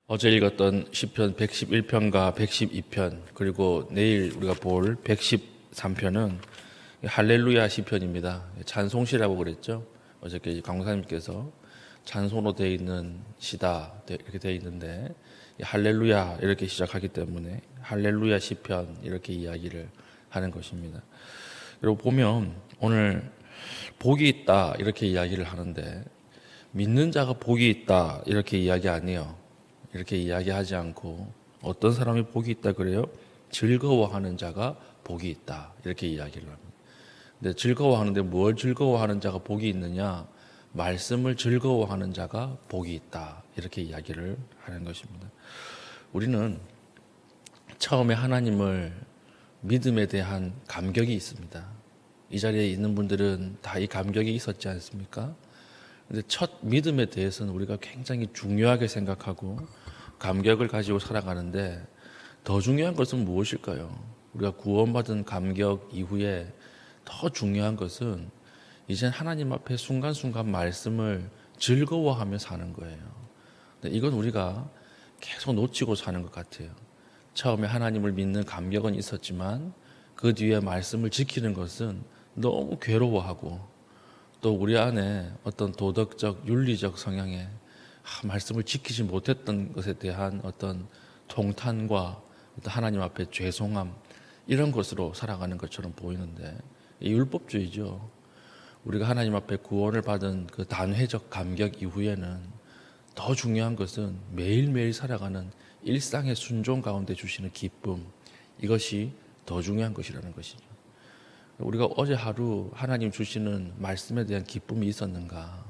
어제 읽었던 시편 111편과 112편 그리고 내일 우리가 볼 113편은 할렐루야 시편입니다. 찬송시라고 그랬죠. 어저께 강사님께서 찬송으로 되어 있는 시다 이렇게 되어 있는데 할렐루야 이렇게 시작하기 때문에 할렐루야 시편 이렇게 이야기를 하는 것입니다. 여러분 보면 오늘 복이 있다 이렇게 이야기를 하는데 믿는 자가 복이 있다 이렇게 이야기 안 해요. 이렇게 이야기하지 않고 어떤 사람이 복이 있다 그래요? 즐거워하는 자가 복이 있다 이렇게 이야기를 합니다. 근데 즐거워하는데 뭘 즐거워하는 자가 복이 있느냐? 말씀을 즐거워하는 자가 복이 있다 이렇게 이야기를 하는 것입니다. 우리는 처음에 하나님을 믿음에 대한 감격이 있습니다. 이 자리에 있는 분들은 다 이 감격이 있었지 않습니까? 근데 첫 믿음에 대해서는 우리가 굉장히 중요하게 생각하고 감격을 가지고 살아가는데 더 중요한 것은 무엇일까요? 우리가 구원받은 감격 이후에 더 중요한 것은 이젠 하나님 앞에 순간순간 말씀을 즐거워하며 사는 거예요. 근데 이건 우리가 계속 놓치고 사는 것 같아요. 처음에 하나님을 믿는 감격은 있었지만 그 뒤에 말씀을 지키는 것은 너무 괴로워하고 또 우리 안에 어떤 도덕적, 윤리적 성향에 말씀을 지키지 못했던 것에 대한 어떤 통탄과 어떤 하나님 앞에 죄송함 이런 것으로 살아가는 것처럼 보이는데 이 율법주의죠. 우리가 하나님 앞에 구원을 받은 그 단회적 감격 이후에는 더 중요한 것은 매일매일 살아가는 일상의 순종 가운데 주시는 기쁨 이것이 더 중요한 것이라는 것이죠. 우리가 어제 하루 하나님 주시는 말씀에 대한 기쁨이 있었는가?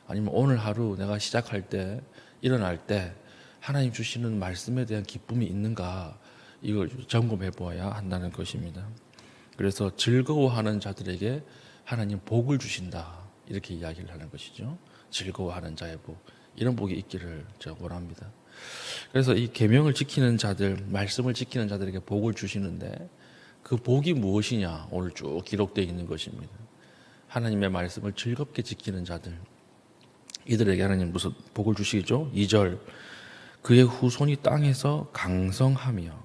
아니면 오늘 하루 내가 시작할 때, 일어날 때 하나님 주시는 말씀에 대한 기쁨이 있는가? 이걸 점검해 보아야 한다는 것입니다. 그래서 즐거워하는 자들에게 하나님 복을 주신다. 이렇게 이야기를 하는 것이죠. 즐거워하는 자의 복. 이런 복이 있기를 제가 원합니다. 그래서 이 계명을 지키는 자들, 말씀을 지키는 자들에게 복을 주시는데 그 복이 무엇이냐? 오늘 쭉 기록되어 있는 것입니다. 하나님의 말씀을 즐겁게 지키는 자들. 이들에게 하나님 무슨 복을 주시죠? 2절. 그의 후손이 땅에서 강성하며.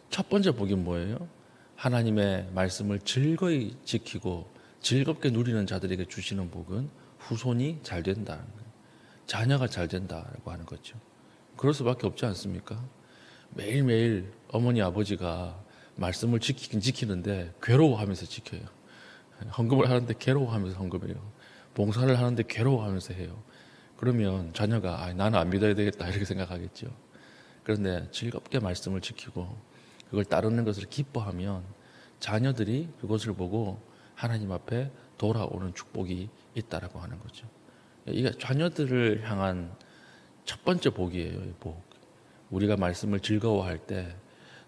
첫 번째 복이 뭐예요? 하나님의 말씀을 즐거이 지키고 즐겁게 누리는 자들에게 주시는 복은 후손이 잘 된다는 거예요. 자녀가 잘 된다고 하는 거죠. 그럴 수밖에 없지 않습니까? 매일매일 어머니 아버지가 말씀을 지키는데 괴로워하면서 지켜요. 헌금을 하는데 괴로워하면서 헌금해요. 봉사를 하는데 괴로워하면서 해요. 그러면 자녀가 나는 안 믿어야 되겠다 이렇게 생각하겠죠. 그런데 즐겁게 말씀을 지키고 그걸 따르는 것을 기뻐하면 자녀들이 그것을 보고 하나님 앞에 돌아오는 축복이 있다라고 하는 거죠. 이게 자녀들을 향한 첫 번째 복이에요. 복. 우리가 말씀을 즐거워할 때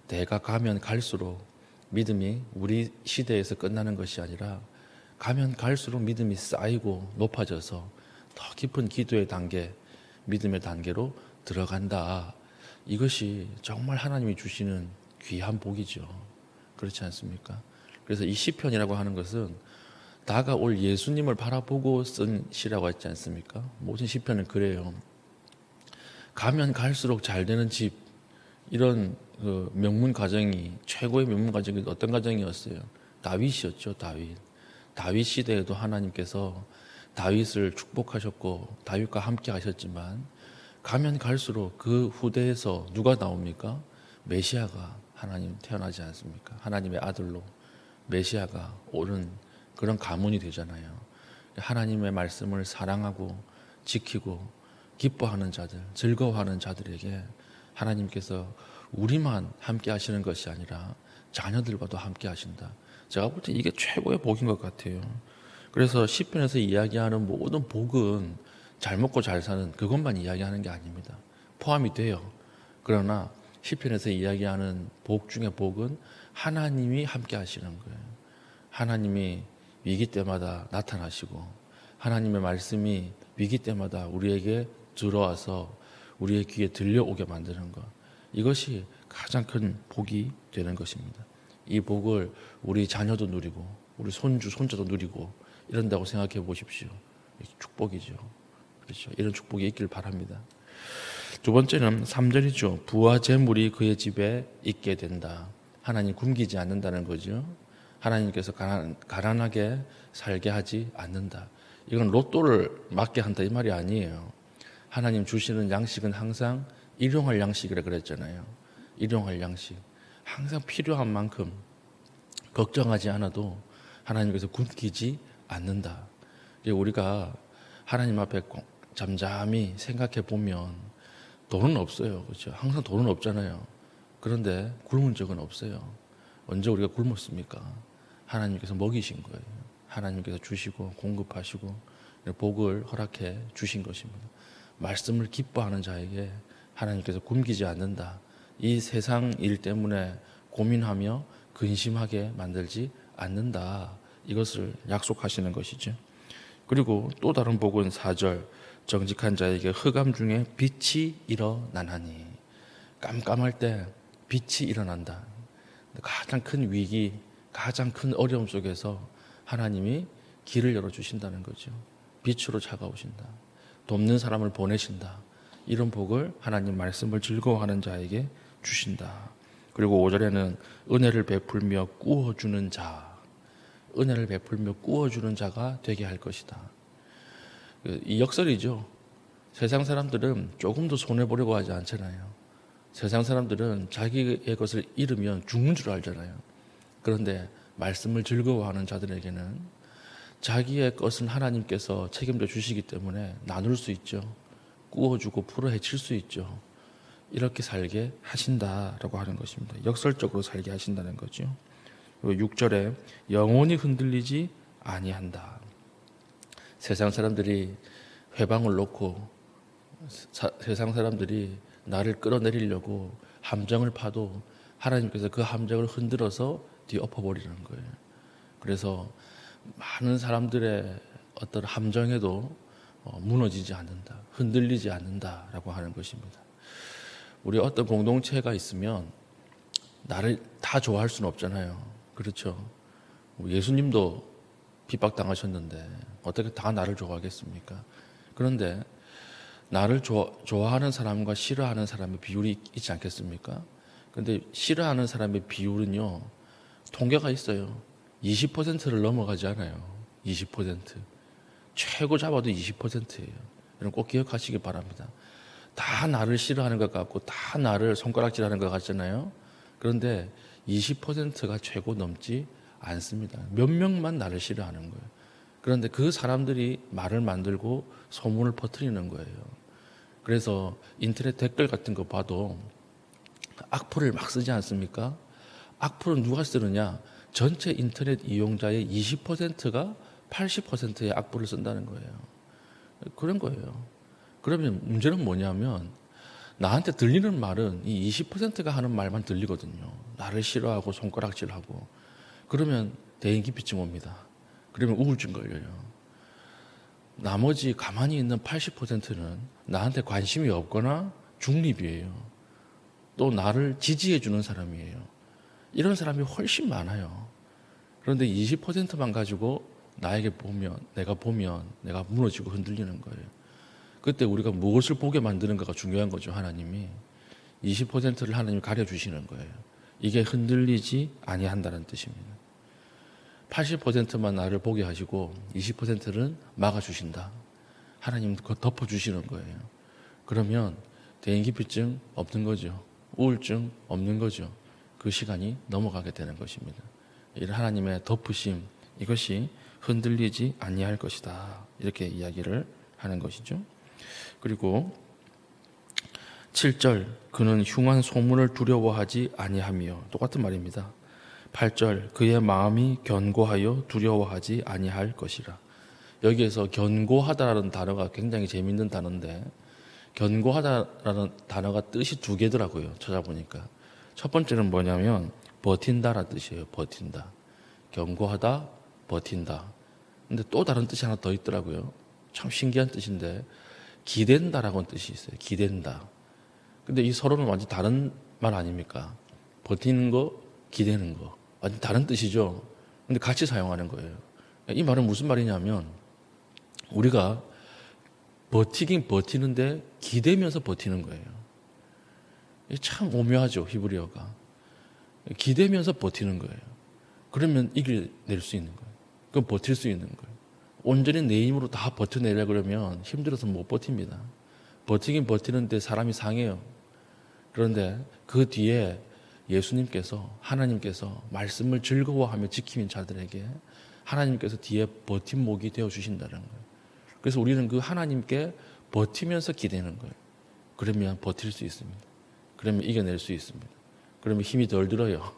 대가 가면 갈수록 믿음이 우리 시대에서 끝나는 것이 아니라 가면 갈수록 믿음이 쌓이고 높아져서 더 깊은 기도의 단계, 믿음의 단계로 들어간다. 이것이 정말 하나님이 주시는 귀한 복이죠. 그렇지 않습니까? 그래서 이 시편이라고 하는 것은 다가올 예수님을 바라보고 쓴 시라고 했지 않습니까? 모든 시편은 그래요. 가면 갈수록 잘 되는 집, 이런 그 명문 가정이 최고의 명문 가정이 어떤 가정이었어요? 다윗이었죠. 다윗 시대에도 하나님께서 다윗을 축복하셨고 다윗과 함께 하셨지만 가면 갈수록 그 후대에서 누가 나옵니까? 메시아가 하나님 태어나지 않습니까? 하나님의 아들로 메시아가 오는 그런 가문이 되잖아요. 하나님의 말씀을 사랑하고 지키고 기뻐하는 자들, 즐거워하는 자들에게 하나님께서 우리만 함께 하시는 것이 아니라 자녀들과도 함께 하신다. 제가 볼 때 이게 최고의 복인 것 같아요. 그래서 시편에서 이야기하는 모든 복은 잘 먹고 잘 사는 그것만 이야기하는 게 아닙니다. 포함이 돼요. 그러나 시편에서 이야기하는 복 중에 복은 하나님이 함께 하시는 거예요. 하나님이 위기 때마다 나타나시고 하나님의 말씀이 위기 때마다 우리에게 들어와서 우리의 귀에 들려오게 만드는 것. 이것이 가장 큰 복이 되는 것입니다. 이 복을 우리 자녀도 누리고 우리 손주, 손자도 누리고 이런다고 생각해 보십시오. 축복이죠. 그렇죠. 이런 축복이 있길 바랍니다. 두 번째는 3절이죠. 부와 재물이 그의 집에 있게 된다. 하나님 굶기지 않는다는 거죠. 하나님께서 가난하게 살게 하지 않는다. 이건 로또를 맞게 한다 이 말이 아니에요. 하나님 주시는 양식은 항상 일용할 양식이라 그랬잖아요. 일용할 양식. 항상 필요한 만큼 걱정하지 않아도 하나님께서 굶기지 않는다. 우리가 하나님 앞에 잠잠히 생각해 보면 돈은 없어요. 그렇죠? 항상 돈은 없잖아요. 그런데 굶은 적은 없어요. 언제 우리가 굶었습니까? 하나님께서 먹이신 거예요. 하나님께서 주시고 공급하시고 복을 허락해 주신 것입니다. 말씀을 기뻐하는 자에게 하나님께서 굶기지 않는다. 이 세상 일 때문에 고민하며 근심하게 만들지 않는다. 이것을 약속하시는 것이죠. 그리고 또 다른 복은 4절 정직한 자에게 흑암 중에 빛이 일어나나니. 깜깜할 때 빛이 일어난다. 가장 큰 위기, 가장 큰 어려움 속에서 하나님이 길을 열어주신다는 거죠. 빛으로 차가우신다. 돕는 사람을 보내신다. 이런 복을 하나님 말씀을 즐거워하는 자에게 주신다. 그리고 5절에는 은혜를 베풀며 꾸어주는 자, 은혜를 베풀며 꾸어주는 자가 되게 할 것이다. 이 역설이죠. 세상 사람들은 조금도 손해보려고 하지 않잖아요. 세상 사람들은 자기의 것을 잃으면 죽는 줄 알잖아요. 그런데 말씀을 즐거워하는 자들에게는 자기의 것은 하나님께서 책임져 주시기 때문에 나눌 수 있죠. 꾸어주고 풀어헤칠 수 있죠. 이렇게 살게 하신다라고 하는 것입니다. 역설적으로 살게 하신다는 거죠. 그리고 6절에 영혼이 흔들리지 아니한다. 세상 사람들이 회방을 놓고 세상 사람들이 나를 끌어내리려고 함정을 파도 하나님께서 그 함정을 흔들어서 뒤엎어버리는 거예요. 그래서 많은 사람들의 어떤 함정에도 무너지지 않는다, 흔들리지 않는다라고 하는 것입니다. 우리 어떤 공동체가 있으면 나를 다 좋아할 수는 없잖아요. 그렇죠? 예수님도 핍박당하셨는데 어떻게 다 나를 좋아하겠습니까? 그런데 나를 좋아하는 사람과 싫어하는 사람의 비율이 있지 않겠습니까? 그런데 싫어하는 사람의 비율은요, 통계가 있어요. 20%를 넘어가지 않아요. 20%. 최고 잡아도 20%예요. 여러분 꼭 기억하시기 바랍니다. 다 나를 싫어하는 것 같고 다 나를 손가락질하는 것 같잖아요. 그런데 20%가 최고 넘지 않습니다. 몇 명만 나를 싫어하는 거예요. 그런데 그 사람들이 말을 만들고 소문을 퍼뜨리는 거예요. 그래서 인터넷 댓글 같은 거 봐도 악플을 막 쓰지 않습니까? 악플은 누가 쓰느냐? 전체 인터넷 이용자의 20%가 80%의 악플을 쓴다는 거예요. 그런 거예요. 그러면 문제는 뭐냐면 나한테 들리는 말은 이 20%가 하는 말만 들리거든요. 나를 싫어하고 손가락질하고. 그러면 대인기피증 옵니다. 그러면 우울증 걸려요. 나머지 가만히 있는 80%는 나한테 관심이 없거나 중립이에요. 또 나를 지지해 주는 사람이에요. 이런 사람이 훨씬 많아요. 그런데 20%만 가지고 내가 보면 내가 무너지고 흔들리는 거예요. 그때 우리가 무엇을 보게 만드는가가 중요한 거죠. 하나님이 20%를 하나님이 가려주시는 거예요. 이게 흔들리지 아니한다는 뜻입니다. 80%만 나를 보게 하시고 20%는 막아주신다. 하나님 그거 덮어주시는 거예요. 그러면 대인기피증 없는 거죠. 우울증 없는 거죠. 그 시간이 넘어가게 되는 것입니다. 이런 하나님의 덮으심, 이것이 흔들리지 아니할 것이다. 이렇게 이야기를 하는 것이죠. 그리고 7절 그는 흉한 소문을 두려워하지 아니하며, 똑같은 말입니다. 8절 그의 마음이 견고하여 두려워하지 아니할 것이라. 여기에서 견고하다라는 단어가 굉장히 재밌는 단어인데, 견고하다라는 단어가 뜻이 두 개더라고요. 찾아보니까 첫 번째는 뭐냐면 버틴다라는 뜻이에요. 버틴다. 견고하다, 버틴다. 근데 또 다른 뜻이 하나 더 있더라고요. 참 신기한 뜻인데 기댄다라고는 뜻이 있어요. 기댄다. 근데 이 서로는 완전 다른 말 아닙니까? 버티는 거, 기대는 거. 완전 다른 뜻이죠. 근데 같이 사용하는 거예요. 이 말은 무슨 말이냐면 우리가 버티긴 버티는데 기대면서 버티는 거예요. 이게 참 오묘하죠, 히브리어가. 기대면서 버티는 거예요. 그러면 이겨낼 수 있는 거예요. 그럼 버틸 수 있는 거예요. 온전히 내 힘으로 다 버텨내려 그러면 힘들어서 못 버팁니다. 버티긴 버티는데 사람이 상해요. 그런데 그 뒤에 예수님께서, 하나님께서 말씀을 즐거워하며 지키는 자들에게 하나님께서 뒤에 버팀목이 되어주신다는 거예요. 그래서 우리는 그 하나님께 버티면서 기대는 거예요. 그러면 버틸 수 있습니다. 그러면 이겨낼 수 있습니다. 그러면 힘이 덜 들어요.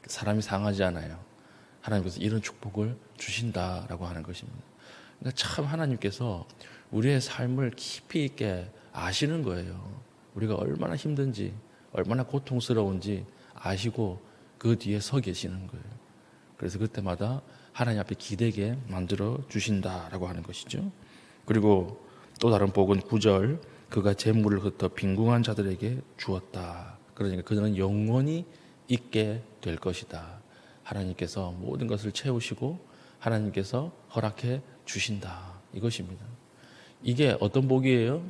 사람이 상하지 않아요. 하나님께서 이런 축복을 주신다라고 하는 것입니다. 그러니까 참 하나님께서 우리의 삶을 깊이 있게 아시는 거예요. 우리가 얼마나 힘든지, 얼마나 고통스러운지 아시고 그 뒤에 서 계시는 거예요. 그래서 그때마다 하나님 앞에 기대게 만들어 주신다라고 하는 것이죠. 그리고 또 다른 복은 9절, 그가 재물을 흩어 빈궁한 자들에게 주었다. 그러니까 그들은 영원히 있게 될 것이다. 하나님께서 모든 것을 채우시고 하나님께서 허락해 주신다. 이것입니다. 이게 어떤 복이에요?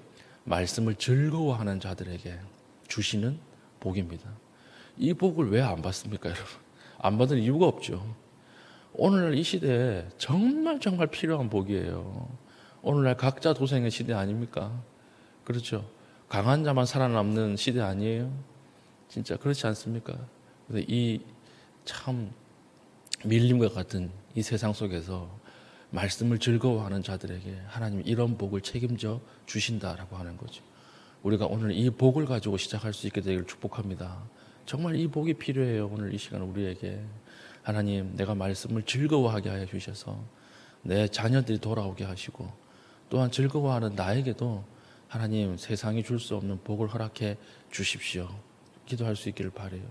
말씀을 즐거워하는 자들에게 주시는 복입니다. 이 복을 왜 안 받습니까, 여러분? 안 받을 이유가 없죠. 오늘날 이 시대에 정말 필요한 복이에요. 오늘날 각자 도생의 시대 아닙니까? 그렇죠. 강한 자만 살아남는 시대 아니에요? 진짜 그렇지 않습니까? 그래서 이 참 밀림과 같은 이 세상 속에서 말씀을 즐거워하는 자들에게 하나님이 이런 복을 책임져 주신다라고 하는 거죠. 우리가 오늘 이 복을 가지고 시작할 수 있게 되기를 축복합니다. 정말 이 복이 필요해요. 오늘 이 시간 우리에게. 하나님, 내가 말씀을 즐거워하게 하여 주셔서 내 자녀들이 돌아오게 하시고 또한 즐거워하는 나에게도 하나님 세상이 줄 수 없는 복을 허락해 주십시오. 기도할 수 있기를 바라요.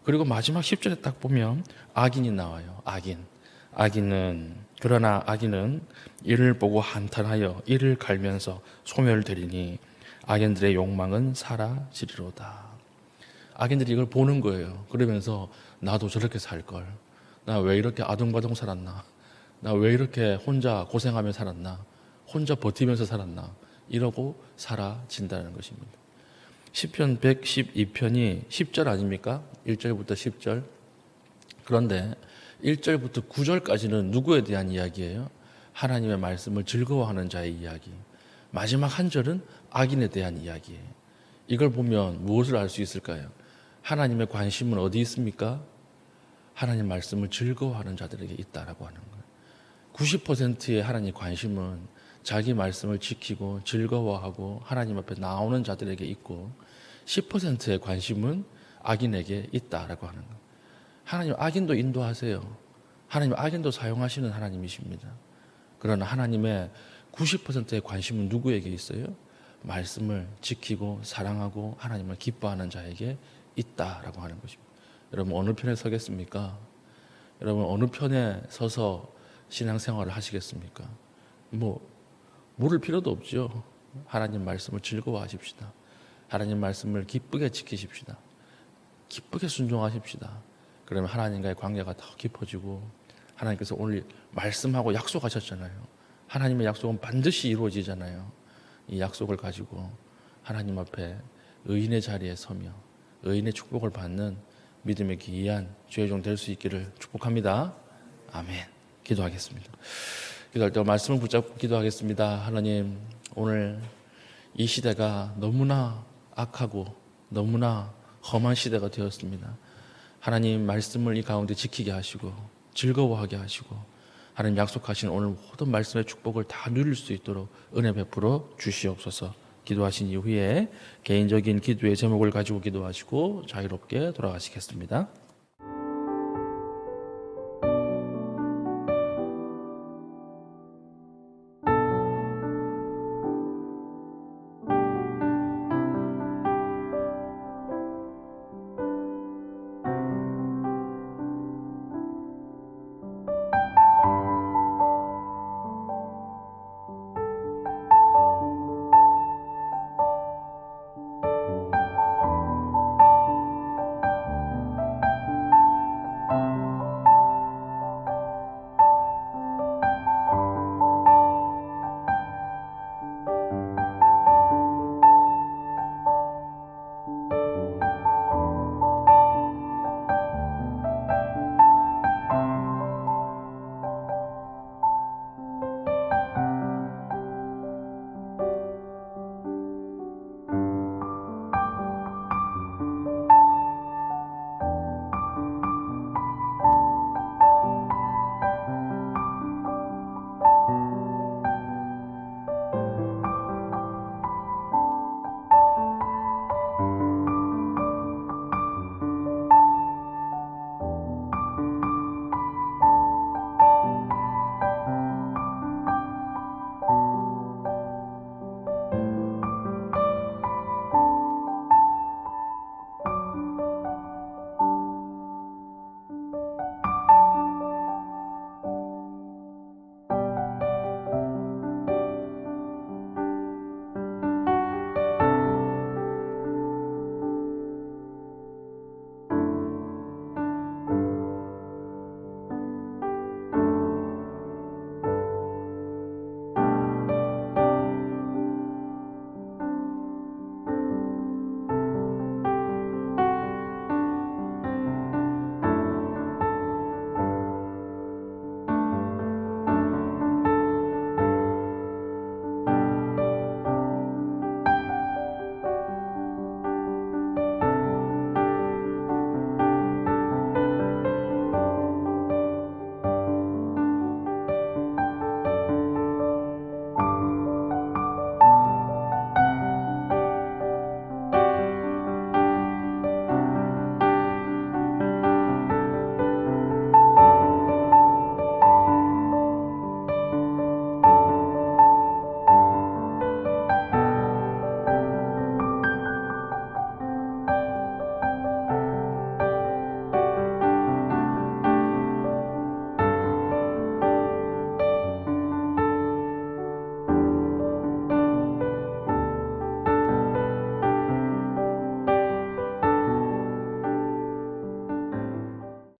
그리고 마지막 10절에 딱 보면 악인이 나와요. 그러나 악인은 이를 보고 한탄하여 이를 갈면서 소멸되리니 악인들의 욕망은 사라지리로다. 악인들이 이걸 보는 거예요. 그러면서 나도 저렇게 살걸. 나 왜 이렇게 아둥바둥 살았나? 나 왜 이렇게 혼자 고생하며 살았나? 혼자 버티면서 살았나? 이러고 사라진다는 것입니다. 시편 112편이 10절 아닙니까? 1절부터 10절. 그런데 1절부터 9절까지는 누구에 대한 이야기예요? 하나님의 말씀을 즐거워하는 자의 이야기. 마지막 한 절은 악인에 대한 이야기예요. 이걸 보면 무엇을 알 수 있을까요? 하나님의 관심은 어디 있습니까? 하나님 말씀을 즐거워하는 자들에게 있다라고 하는 거예요. 90%의 하나님 관심은 자기 말씀을 지키고 즐거워하고 하나님 앞에 나오는 자들에게 있고 10%의 관심은 악인에게 있다라고 하는 거예요. 하나님 악인도 인도하세요. 하나님 악인도 사용하시는 하나님이십니다. 그러나 하나님의 90%의 관심은 누구에게 있어요? 말씀을 지키고 사랑하고 하나님을 기뻐하는 자에게 있다라고 하는 것입니다. 여러분 어느 편에 서겠습니까? 여러분 어느 편에 서서 신앙생활을 하시겠습니까? 물을 필요도 없죠. 하나님 말씀을 즐거워하십시다. 하나님 말씀을 기쁘게 지키십시다. 기쁘게 순종하십시다. 그러면 하나님과의 관계가 더 깊어지고 하나님께서 오늘 말씀하고 약속하셨잖아요. 하나님의 약속은 반드시 이루어지잖아요. 이 약속을 가지고 하나님 앞에 의인의 자리에 서며 의인의 축복을 받는 믿음의 귀한 주의 종 될 수 있기를 축복합니다. 아멘. 기도하겠습니다. 기도할 때 말씀을 붙잡고 기도하겠습니다. 하나님, 오늘 이 시대가 너무나 악하고 너무나 험한 시대가 되었습니다. 하나님 말씀을 이 가운데 지키게 하시고 즐거워하게 하시고 하나님 약속하신 오늘 모든 말씀의 축복을 다 누릴 수 있도록 은혜 베풀어 주시옵소서. 기도하신 이후에 개인적인 기도의 제목을 가지고 기도하시고 자유롭게 돌아가시겠습니다.